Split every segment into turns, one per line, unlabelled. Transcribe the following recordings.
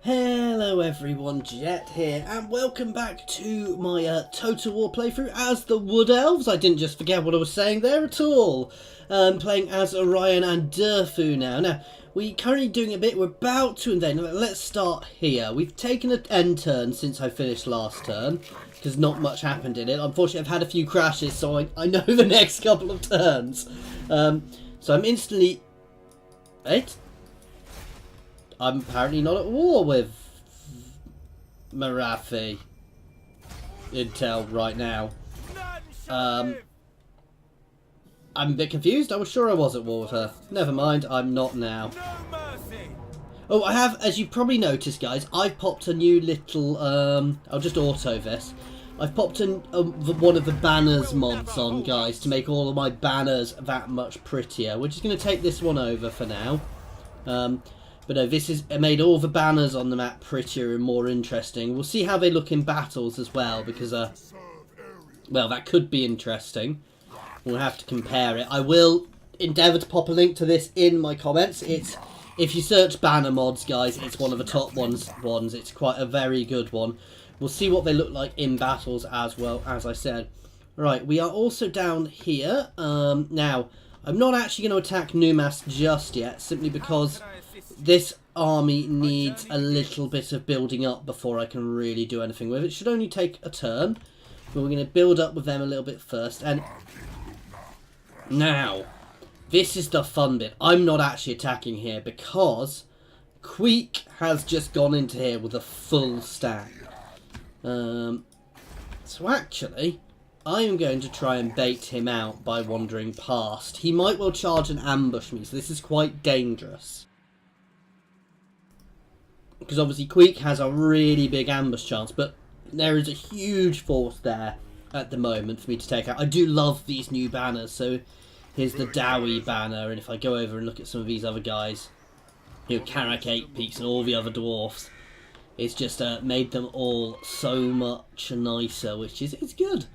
Hello everyone, Jet here, and welcome back to my Total War playthrough as the Wood Elves. I didn't just forget what I was saying there at all. Playing as Orion and Durfu now. Now, we're currently doing a bit, we're about to invade. Let's start here. We've taken an end turn since I finished last turn, because not much happened in it. Unfortunately, I've had a few crashes, so I know the next couple of turns. So I'm instantly... Wait. I'm apparently not at war with Marathi Intel right now. I'm a bit confused. I was sure I was at war with her. Never mind, I'm not now. Oh, I have, as you probably noticed, guys, I've popped a new little, I'll just auto this. I've popped one of the banners mods on, guys, to make all of my banners that much prettier. We're just going to take this one over for now. But no, this has made all the banners on the map prettier and more interesting. We'll see how they look in battles as well, because, well, that could be interesting. We'll have to compare it. I will endeavour to pop a link to this in my comments. It's, if you search banner mods, guys, it's one of the top ones. It's quite a very good one. We'll see what they look like in battles as well, as I said. Right, we are also down here. Now, I'm not actually going to attack Numas just yet, simply because this army needs a little bit of building up before I can really do anything with it. It should only take a turn, but we're going to build up with them a little bit first. And now, this is the fun bit. I'm not actually attacking here because Queek has just gone into here with a full stack. So actually, I'm going to try and bait him out by wandering past. He might well charge and ambush me, so this is quite dangerous. Because obviously Queek has a really big ambush chance, but there is a huge force there at the moment for me to take out. I do love these new banners, so here's the Dowie banner, and if I go over and look at some of these other guys, you know, Karak 8 Peaks and all the other dwarfs, it's just made them all so much nicer, which is it's good.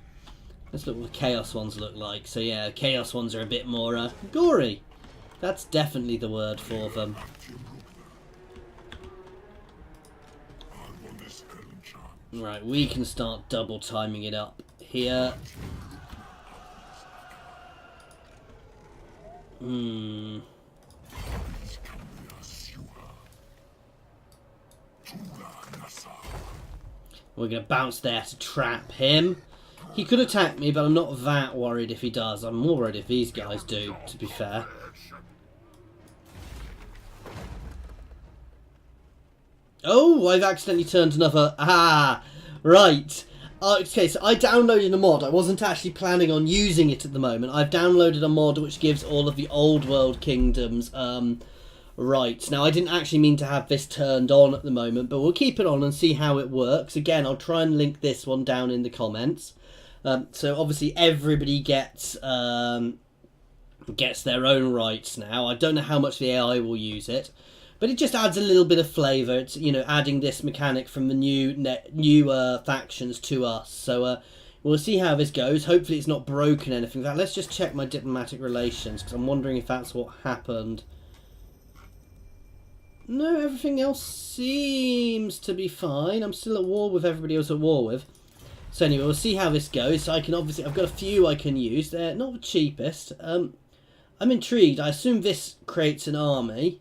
Let's look what the Chaos ones look like. So yeah, Chaos ones are a bit more gory. That's definitely the word for them. Right, we can start double timing it up here. We're going to bounce there to trap him. He could attack me, but I'm not that worried if he does. I'm more worried if these guys do, to be fair. Oh, I've accidentally turned another... Ah, right. Okay, so I downloaded a mod. I wasn't actually planning on using it at the moment. I've downloaded a mod which gives all of the old world kingdoms rights. Now, I didn't actually mean to have this turned on at the moment, but we'll keep it on and see how it works. Again, I'll try and link this one down in the comments. So obviously everybody gets their own rights now. I don't know how much the AI will use it, but it just adds a little bit of flavour. It's, you know, adding this mechanic from the new factions to us. So we'll see how this goes. Hopefully it's not broken anything. Let's just check my diplomatic relations, because I'm wondering if that's what happened. No, everything else seems to be fine. I'm still at war with everybody else at war with. So anyway, we'll see how this goes. So I can obviously, I've got a few I can use. They're not the cheapest. I'm intrigued. I assume this creates an army.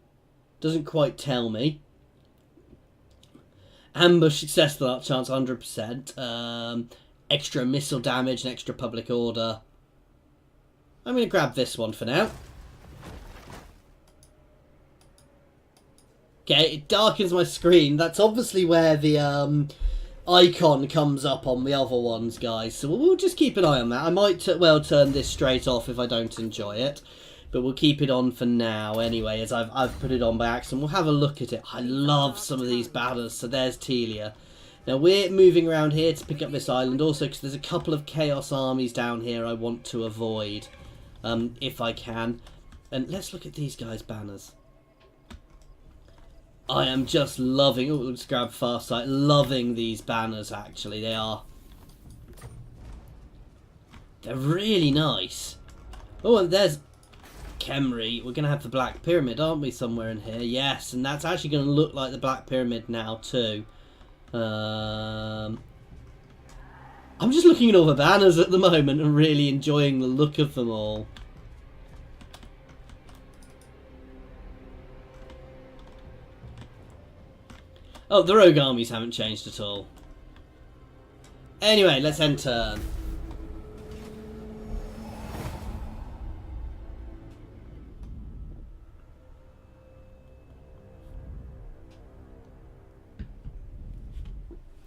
Doesn't quite tell me. Ambush successful chance 100%. Extra missile damage and extra public order. I'm going to grab this one for now. Okay, it darkens my screen. That's obviously where the icon comes up on the other ones, guys. So we'll just keep an eye on that. I might well turn this straight off if I don't enjoy it. But we'll keep it on for now anyway, as I've put it on by accident. We'll have a look at it. I love some of these banners. So there's Telia. Now we're moving around here to pick up this island also, because there's a couple of Chaos armies down here I want to avoid, if I can. And let's look at these guys' banners. I am just loving... Oh, let's grab fast sight. Loving these banners, actually. They're really nice. Oh, and there's Khemri, we're going to have the Black Pyramid, aren't we, somewhere in here? Yes, and that's actually going to look like the Black Pyramid now too. I'm just looking at all the banners at the moment and really enjoying the look of them all. Oh, the rogue armies haven't changed at all. Anyway, let's end turn.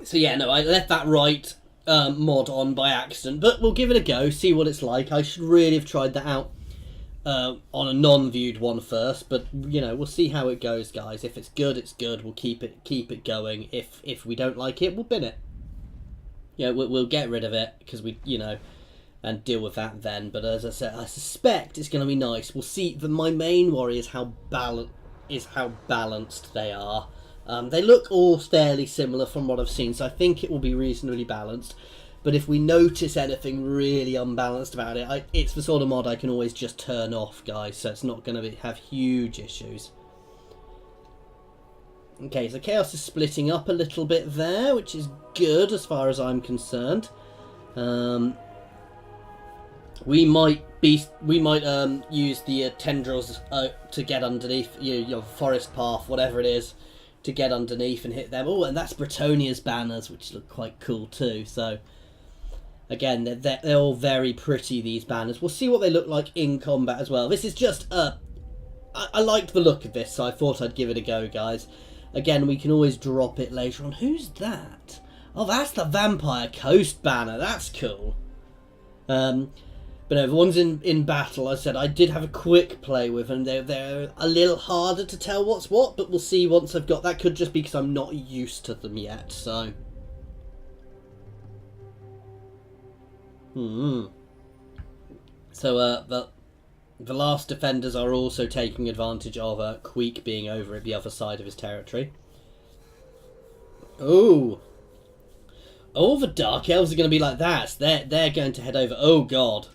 So yeah, no, I left that right mod on by accident, but we'll give it a go, see what it's like. I should really have tried that out on a non-viewed one first, but you know, we'll see how it goes, guys. If it's good, it's good. We'll keep it going. If we don't like it, we'll bin it. Yeah, we'll get rid of it because we, you know, and deal with that then. But as I said, I suspect it's going to be nice. We'll see. My main worry is how balanced they are. They look all fairly similar from what I've seen, so I think it will be reasonably balanced. But if we notice anything really unbalanced about it, it's the sort of mod I can always just turn off, guys, so it's not going to have huge issues. Okay, so Chaos is splitting up a little bit there, which is good as far as I'm concerned. We might use the tendrils to get underneath your forest path, whatever it is, to get underneath and hit them. Oh, and that's Bretonia's banners, which look quite cool too. So again, they're all very pretty, these banners. We'll see what they look like in combat as well. This is just I liked the look of this, so I thought I'd give it a go, guys. Again, we can always drop it later on. Who's that? Oh, that's the Vampire Coast banner. That's cool. But no, the ones in battle, I said I did have a quick play with, and they're a little harder to tell what's what, but we'll see once I've got that. Could just be because I'm not used to them yet, so. So the last defenders are also taking advantage of Queek being over at the other side of his territory. Oh, the Dark Elves are going to be like that. They're going to head over. Oh god.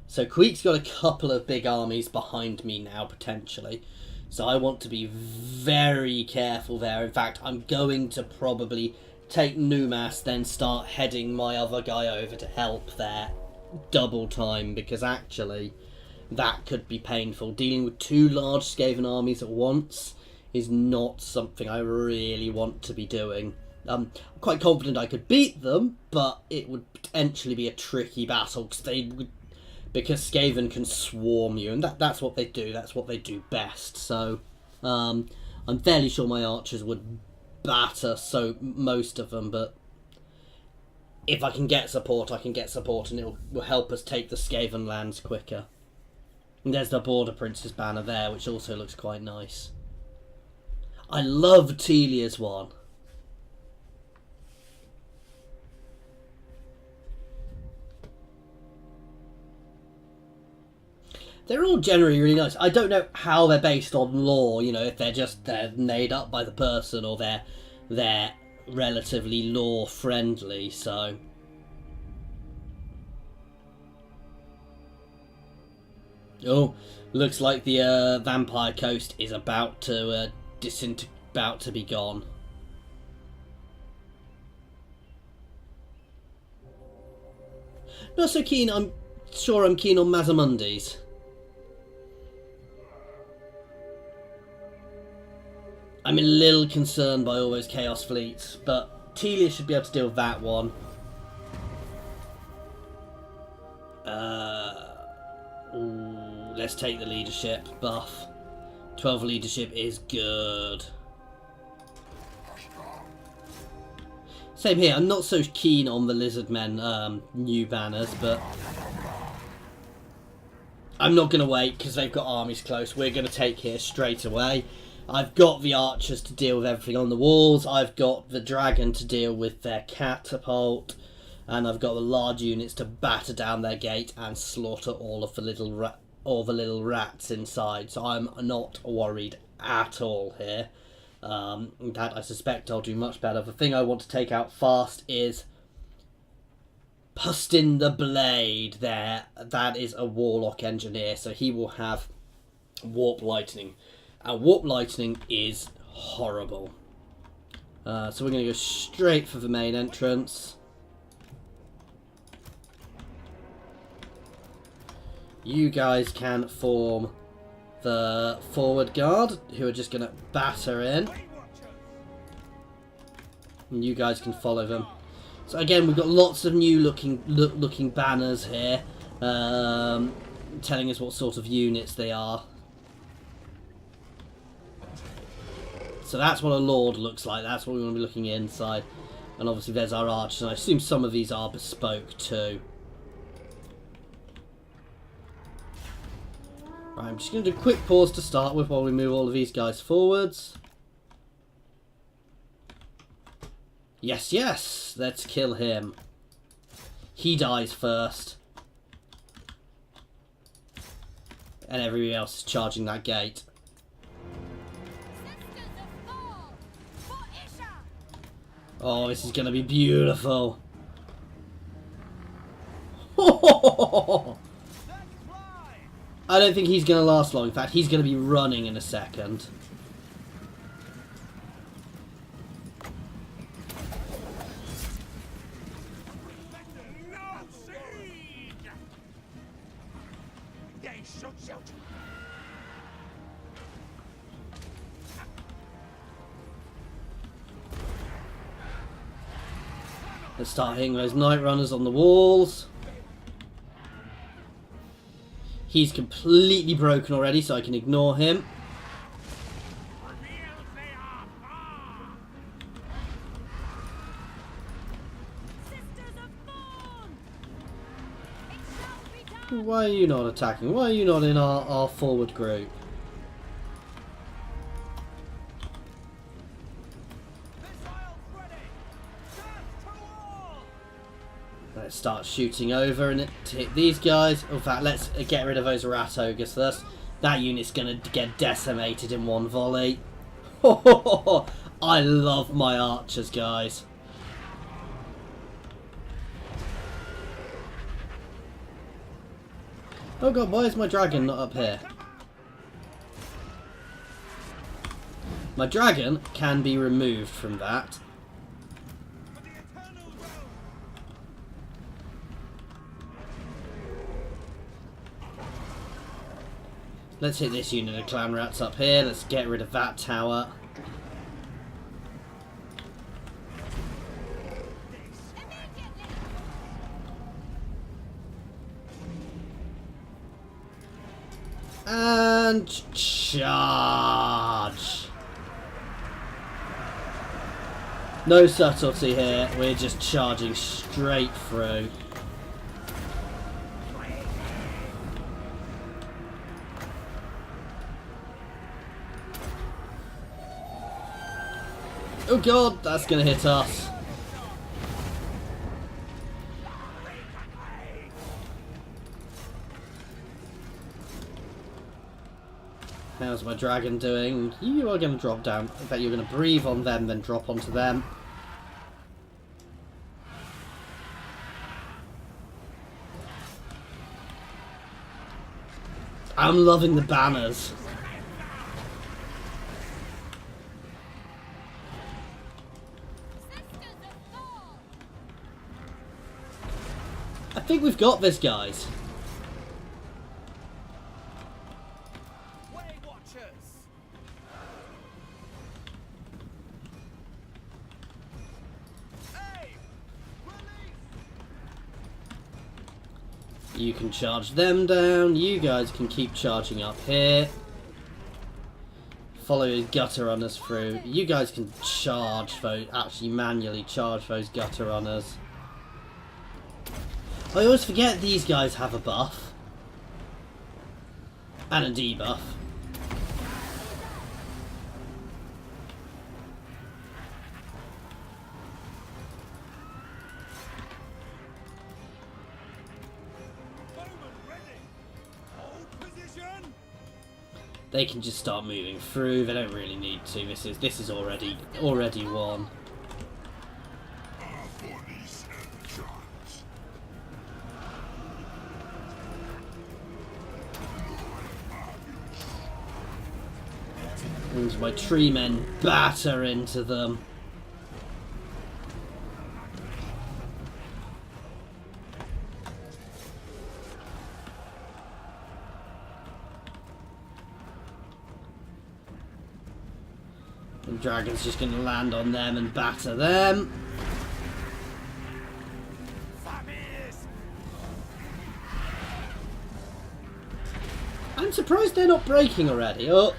So Queek's got a couple of big armies behind me now, potentially. So I want to be very careful there. In fact, I'm going to probably take Numas, then start heading my other guy over to help there double time, because actually that could be painful. Dealing with two large Skaven armies at once is not something I really want to be doing. I'm quite confident I could beat them, but it would potentially be a tricky battle because Skaven can swarm you, and that's what they do. That's what they do best. So I'm fairly sure my archers would batter most of them, but if I can get support, I can get support, and it will help us take the Skaven lands quicker. And there's the Border Prince's banner there, which also looks quite nice. I love Telia's one. They're all generally really nice. I don't know how they're based on lore, you know, if they're made up by the person, or they're relatively lore friendly, so. Oh, looks like the Vampire Coast is about to about to be gone. Not so keen. I'm keen on Mazamundis. I'm a little concerned by all those Chaos fleets, but Telia should be able to deal with that one. Let's take the leadership buff. 12 leadership is good. Same here, I'm not so keen on the Lizardmen new banners, but I'm not going to wait because they've got armies close. We're going to take here straight away. I've got the archers to deal with everything on the walls. I've got the dragon to deal with their catapult. And I've got the large units to batter down their gate and slaughter all of the little rats inside. So I'm not worried at all here. In fact, I suspect I'll do much better. The thing I want to take out fast is Pustin the Blade there. That is a Warlock Engineer, so he will have Warp Lightning. And Warp Lightning is horrible. So we're going to go straight for the main entrance. You guys can form the forward guard, who are just going to batter in. And you guys can follow them. So again, we've got lots of new looking banners here, telling us what sort of units they are. So that's what a Lord looks like. That's what we want to be looking inside. And obviously there's our archers, and I assume some of these are bespoke too. Right, I'm just going to do a quick pause to start with while we move all of these guys forwards. Yes, yes! Let's kill him. He dies first. And everybody else is charging that gate. Oh, this is going to be beautiful. I don't think he's going to last long. In fact, he's going to be running in a second. Let's start hitting those Night Runners on the walls. He's completely broken already, so I can ignore him. Why are you not attacking? Why are you not in our forward group? Let's start shooting over and hit these guys. In fact, let's get rid of those Rat Ogres first. That unit's going to get decimated in one volley. I love my archers, guys. Oh god, why is my dragon not up here? My dragon can be removed from that. Let's hit this unit of clan rats up here. Let's get rid of that tower. And charge. No subtlety here. We're just charging straight through. Oh god, that's going to hit us. How's my dragon doing? You are going to drop down. In fact, you're going to breathe on them, then drop onto them. I'm loving the banners. I think we've got this, guys. You can charge them down. You guys can keep charging up here. Follow your gutter runners through. You guys can charge those, actually manually charge those gutter runners. I always forget these guys have a buff. And a debuff. They can just start moving through. They don't really need to. This is already won. And my tree men batter into them. The dragon's just going to land on them and batter them. I'm surprised they're not breaking already. Oh.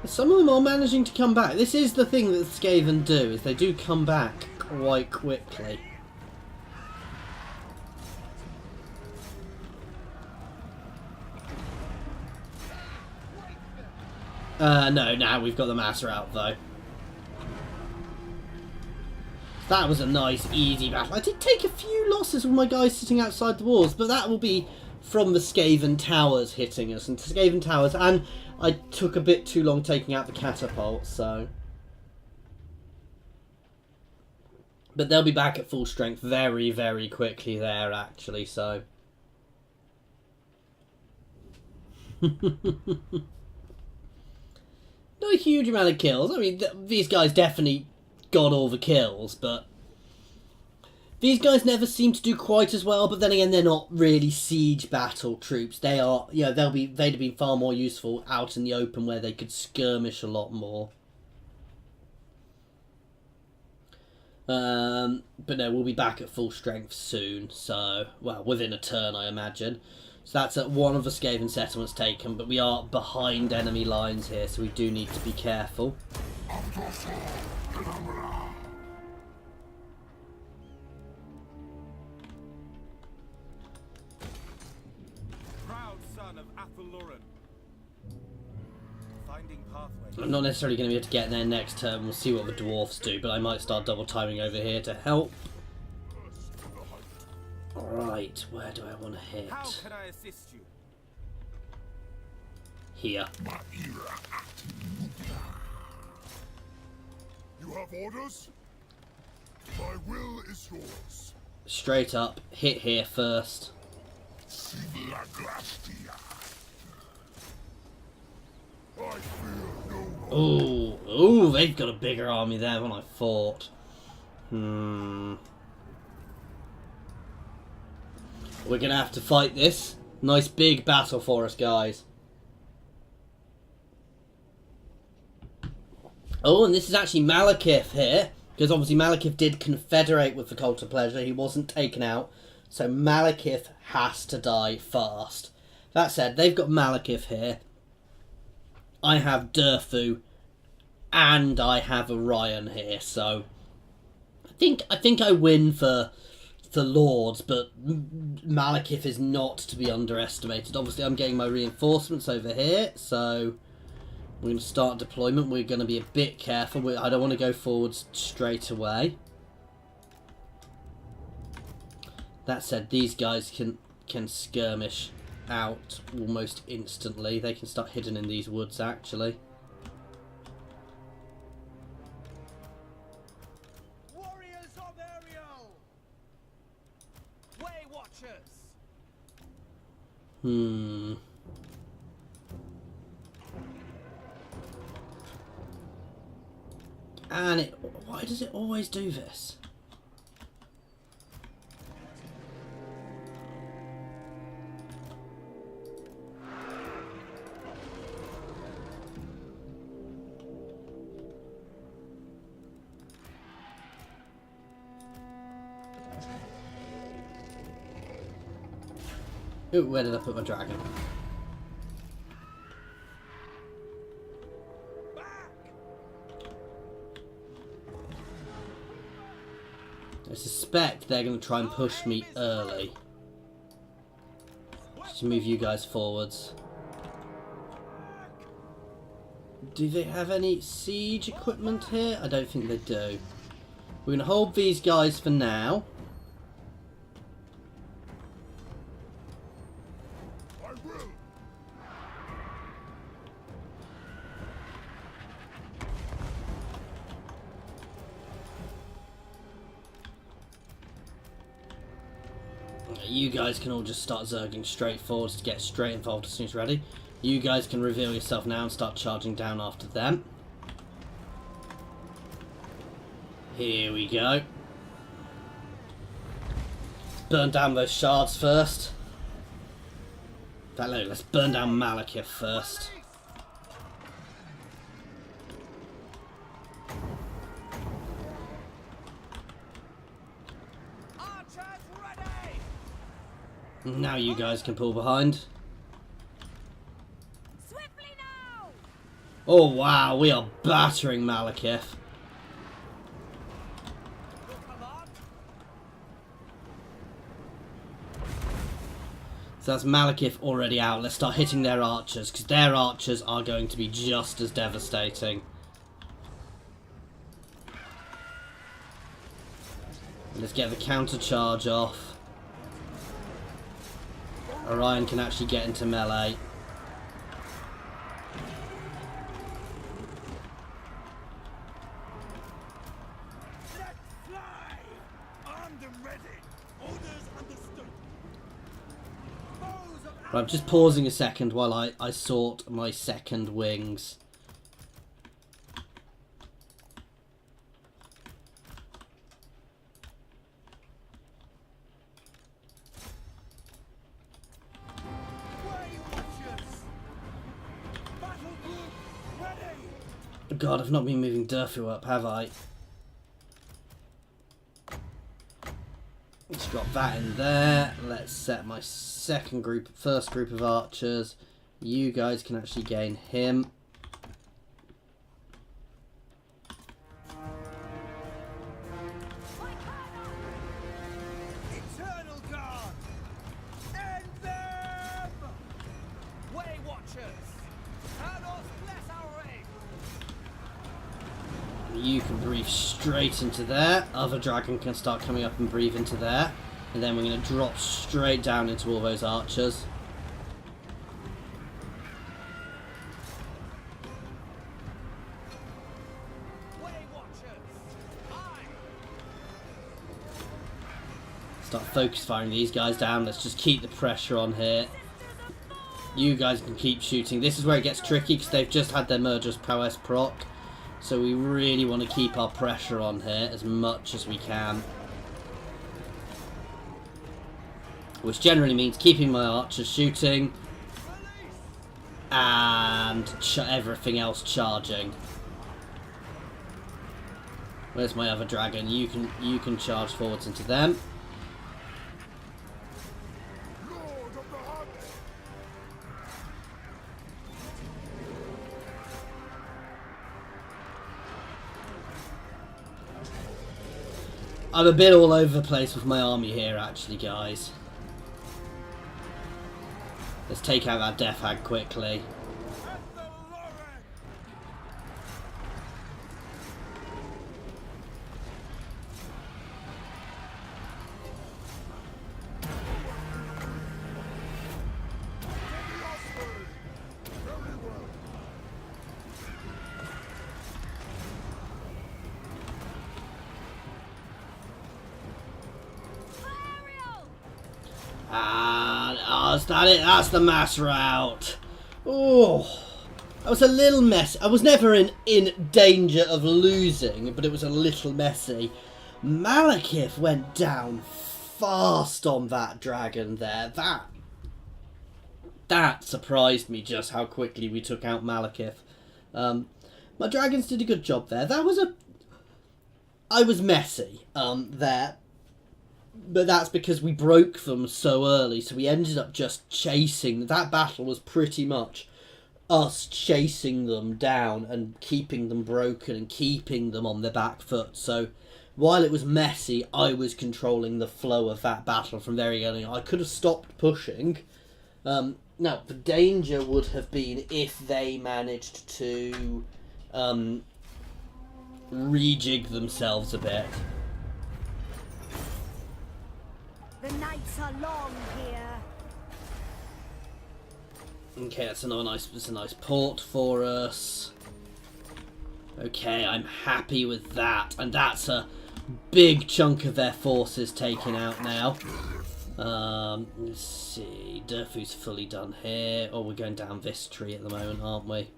Some of them are managing to come back. This is the thing that the Skaven do, is they do come back quite quickly. No, now we've got the master out though. That was a nice, easy battle. I did take a few losses with my guys sitting outside the walls, but that will be from the Skaven towers hitting us. And Skaven towers, and I took a bit too long taking out the catapult, so... But they'll be back at full strength very, very quickly there, actually, so... Not a huge amount of kills. I mean, these guys definitely got all the kills, but these guys never seem to do quite as well. But then again, they're not really siege battle troops. They are, you know, they'd have been far more useful out in the open where they could skirmish a lot more. But no, we'll be back at full strength soon. So, well, within a turn, I imagine. So that's at one of the Skaven settlements taken, but we are behind enemy lines here, so we do need to be careful. I'm not necessarily going to be able to get there next turn. We'll see what the dwarfs do, but I might start double timing over here to help. Alright, where do I want to hit?
How can I assist you?
Here.
You have orders? My will is yours.
Straight up, hit here first. Ooh, ooh, they've got a bigger army there than I thought. We're going to have to fight this. Nice big battle for us, guys. Oh, and this is actually Malekith here. Because obviously Malekith did confederate with the Cult of Pleasure. He wasn't taken out. So Malekith has to die fast. That said, they've got Malekith here. I have Durfu. And I have Orion here. So I think I win for the Lords, but Malekith is not to be underestimated. Obviously, I'm getting my reinforcements over here, so we're going to start deployment. We're going to be a bit careful. I don't want to go forwards straight away. That said, these guys can skirmish out almost instantly. They can start hidden in these woods, actually. And why does it always do this? Ooh, where did I put my dragon? I suspect they're going to try and push me early. Just move you guys forwards. Do they have any siege equipment here? I don't think they do. We're going to hold these guys for now. You guys can all just start zerging straight forwards to get straight involved as soon as you're ready. You guys can reveal yourself now and start charging down after them. Here we go. Burn down those shards first. In fact, no, let's burn down Malekith first. Now you guys can pull behind.
Swiftly now!
Oh wow, we are battering Malekith. So that's Malekith already out. Let's start hitting their archers, because their archers are going to be just as devastating. Let's get the counter charge off. Orion can actually get into melee.
Let's fly! Armed and ready. Orders understood.
Right, I'm just pausing a second while I sort my second wings. God, I've not been moving Durfu up, have I? Let's drop that in there. Let's set my first group of archers. You guys can actually gain him.
Eternal guard! End them! Way watchers! Turtles bless our aim!
You can breathe straight into there. Other dragon can start coming up and breathe into there. And then we're going to drop straight down into all those archers.
Way watchers! Aye!
Start focus firing these guys down. Let's just keep the pressure on here. You guys can keep shooting. This is where it gets tricky because they've just had their Murderous Prowess proc. So we really want to keep our pressure on here as much as we can. Which generally means keeping my archers shooting and everything else charging. Where's my other dragon? You can charge forwards into them.
Lord of the hunt!
I'm a bit all over the place with my army here, actually, guys. Let's take out that Death Hag quickly.
At the Lorraine! Very well.
Ariel!
Ah, is that it? That's the mass rout. Oh, I was a little messy. I was never in danger of losing, but it was a little messy. Malekith went down fast on that dragon there. That surprised me just how quickly we took out Malekith. My dragons did a good job there. I was messy there. But that's because we broke them so early, so we ended up just chasing. That battle was pretty much us chasing them down and keeping them broken and keeping them on their back foot. So while it was messy, I was controlling the flow of that battle from very early on. I could have stopped pushing. Now, the danger would have been if they managed to rejig themselves a bit.
The nights are long here.
Okay, that's a nice port for us. Okay, I'm happy with that. And that's a big chunk of their forces taken out now. Let's see. Durfu's fully done here. Oh, we're going down this tree at the moment, aren't we?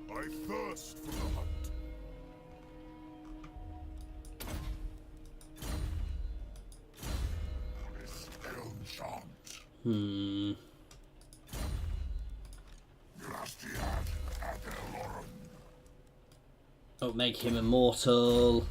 I thirst for the hunt. This enchant.
Oh, make him immortal.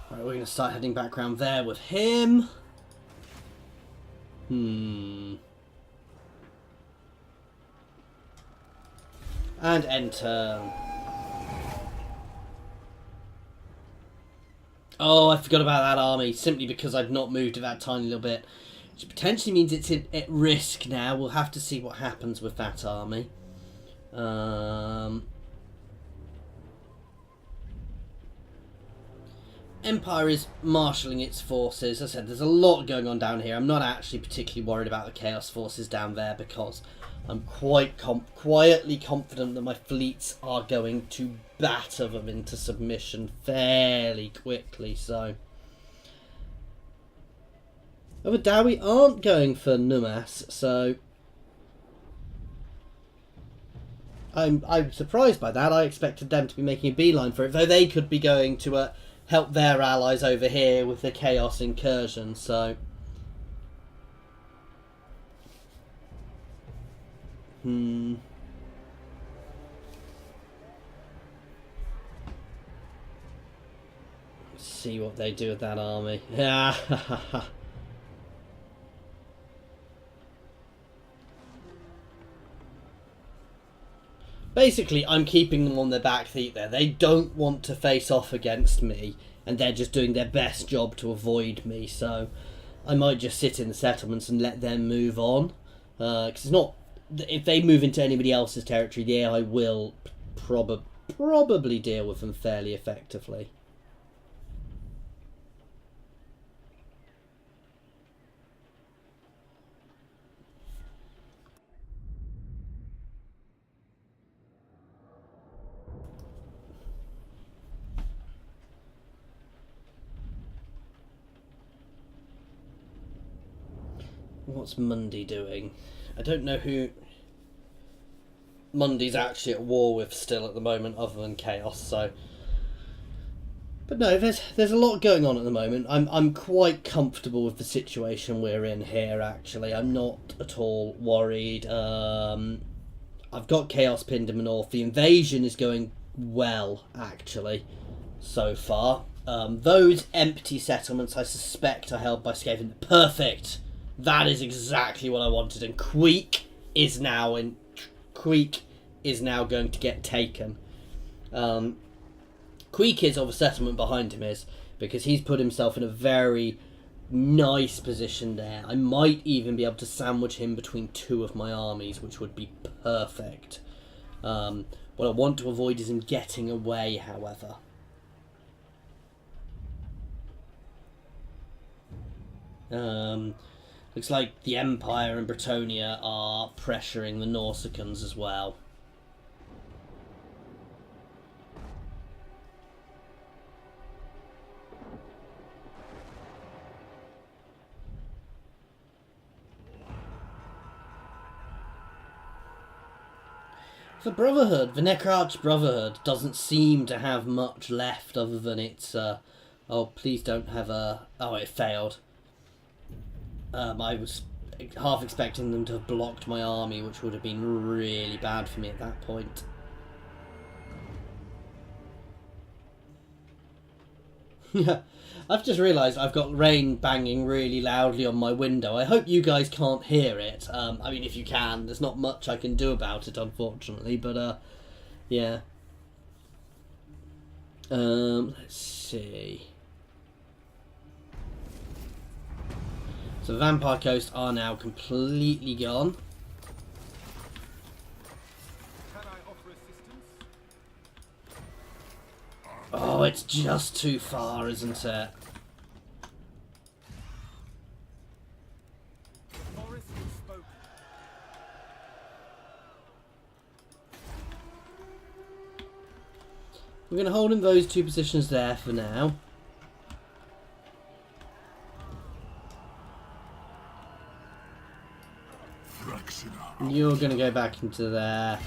Right, we're going to start heading back around there with him. And enter. Oh, I forgot about that army, simply because I've not moved it that tiny little bit. Which potentially means it's at risk now. We'll have to see what happens with that army. Empire is marshalling its forces. As I said, there's a lot going on down here. I'm not actually particularly worried about the Chaos forces down there because I'm quite quietly confident that my fleets are going to batter them into submission fairly quickly. So, but Dowie aren't going for Numas, so I'm surprised by that. I expected them to be making a beeline for it, though they could be going to help their allies over here with the Chaos incursion. So, let's see what they do with that army. Yeah. Basically, I'm keeping them on their back feet there. They don't want to face off against me, and they're just doing their best job to avoid me. So I might just sit in the settlements and let them move on. Because it's not... If they move into anybody else's territory, the AI will probably deal with them fairly effectively. What's Mundy doing? I don't know who Mundy's actually at war with still at the moment, other than Chaos. So, but no, there's a lot going on at the moment. I'm quite comfortable with the situation we're in here. Actually, I'm not at all worried. I've got Chaos pinned in the north. The invasion is going well, actually, so far. Those empty settlements, I suspect, are held by Skaven. Perfect. That is exactly what I wanted, and Queek is now going to get taken. Queek is, or the settlement behind him is, because he's put himself in a very nice position there. I might even be able to sandwich him between two of my armies, which would be perfect. What I want to avoid is him getting away, however. Looks like the Empire and Bretonia are pressuring the Norsicans as well. The Brotherhood, the Necrarch Brotherhood, doesn't seem to have much left other than its... oh, please don't have a... Oh, it failed. I was half expecting them to have blocked my army, which would have been really bad for me at that point. I've just realised I've got rain banging really loudly on my window. I hope you guys can't hear it. I mean, if you can, there's not much I can do about it, unfortunately, but, yeah. Let's see. So Vampire Coast are now completely gone.
Can I offer assistance?
Oh, it's just too far, isn't it?
The forest has spoken.
We're going to hold in those two positions there for now. You're going to go back into there.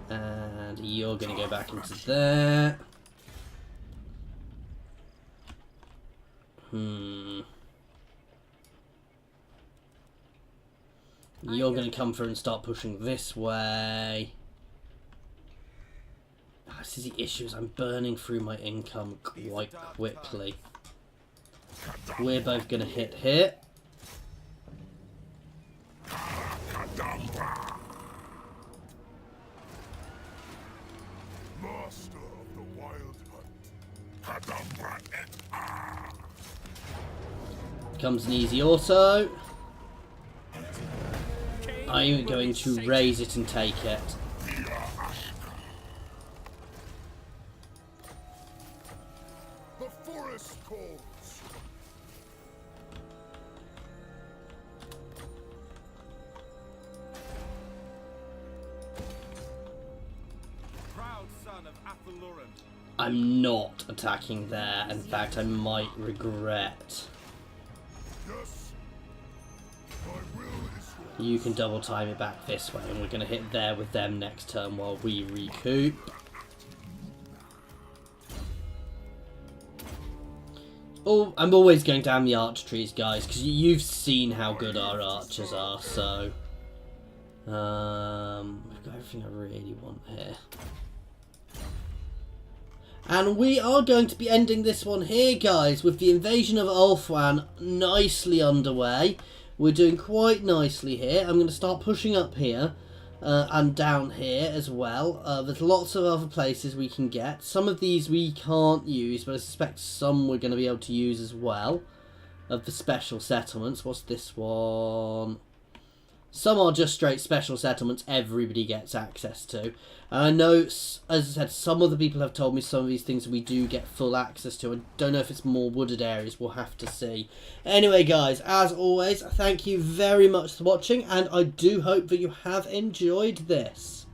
And you're going to go back into there. You're going to come through and start pushing this way. This is the issue, is I'm burning through my income quite quickly. We're both going to hit here.
Master of the wild hunt.
Comes an easy auto. I'm going to raise it and take it.
The forest calls.
Proud son of Athaluran.
I'm not attacking there. In fact, I might regret.
Yes. My will is yours.
You can double time it back this way, and we're going to hit there with them next turn while we recoup. Oh, I'm always going down the arch trees, guys, because you've seen how good our archers are, so... we've got everything I really want here. And we are going to be ending this one here, guys, with the invasion of Ulthuan nicely underway. We're doing quite nicely here. I'm going to start pushing up here and down here as well. There's lots of other places we can get. Some of these we can't use, but I suspect some we're going to be able to use as well. Of the special settlements. What's this one? Some are just straight special settlements everybody gets access to. And I know, as I said, some of the people have told me some of these things we do get full access to. I don't know if it's more wooded areas, we'll have to see. Anyway, guys, as always, thank you very much for watching, and I do hope that you have enjoyed this.